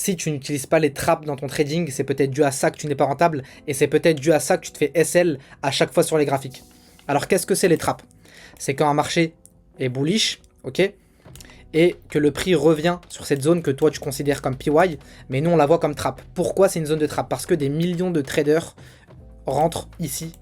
Si tu n'utilises pas les traps dans ton trading, c'est peut-être dû à ça que tu n'es pas rentable et c'est peut-être dû à ça que tu te fais SL à chaque fois sur les graphiques. Alors qu'est-ce que c'est les traps? C'est quand un marché est bullish, ok, et que le prix revient sur cette zone que toi tu considères comme PY, mais nous on la voit comme trap. Pourquoi c'est une zone de trap? Parce que des millions de traders rentrent ici,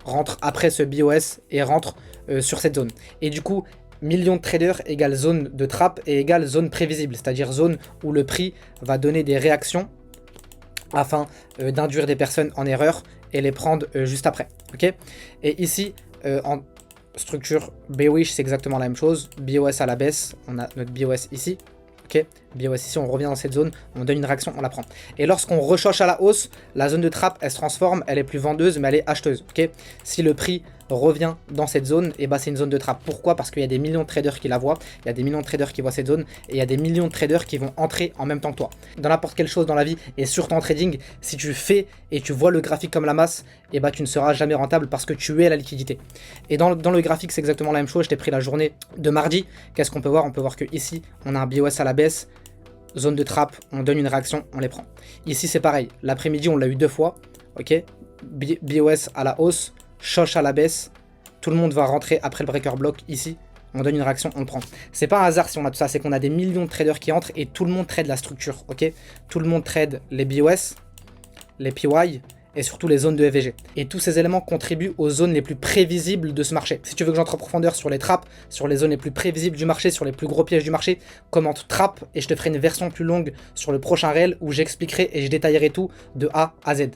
rentrent après ce BOS et rentrent sur cette zone. Et du coup, millions de traders égale zone de trap et égale zone prévisible, c'est-à-dire zone où le prix va donner des réactions afin d'induire des personnes en erreur et les prendre juste après. Ok. Et ici, en structure bearish, c'est exactement la même chose. BOS à la baisse, on a notre BOS ici. Ok, BOS ici, on revient dans cette zone, on donne une réaction, on la prend. Et lorsqu'on rechoche à la hausse, la zone de trap, elle se transforme, elle est plus vendeuse, mais elle est acheteuse. Ok, si le prix revient dans cette zone, et bah c'est une zone de trap. Pourquoi? Parce qu'il y a des millions de traders qui la voient, il y a des millions de traders qui voient cette zone, et il y a des millions de traders qui vont entrer en même temps que toi. Dans n'importe quelle chose dans la vie, et surtout en trading, si tu fais et tu vois le graphique comme la masse, et bah tu ne seras jamais rentable parce que tu es la liquidité. Et dans le graphique, c'est exactement la même chose. Je t'ai pris la journée de mardi. Qu'est-ce qu'on peut voir? On peut voir que ici, on a un BOS à la baisse, zone de trap, on donne une réaction, on les prend. Ici, c'est pareil. L'après-midi, on l'a eu deux fois. Ok, BOS à la hausse, choche à la baisse. Tout le monde va rentrer après le breaker block ici. On donne une réaction, on le prend. C'est pas un hasard si on a tout ça, c'est qu'on a des millions de traders qui entrent et tout le monde trade la structure. Ok, tout le monde trade les BOS, les PY et surtout les zones de FVG. Et tous ces éléments contribuent aux zones les plus prévisibles de ce marché. Si tu veux que j'entre en profondeur sur les traps, sur les zones les plus prévisibles du marché, sur les plus gros pièges du marché, commente trap et je te ferai une version plus longue sur le prochain réel où j'expliquerai et je détaillerai tout de A à Z.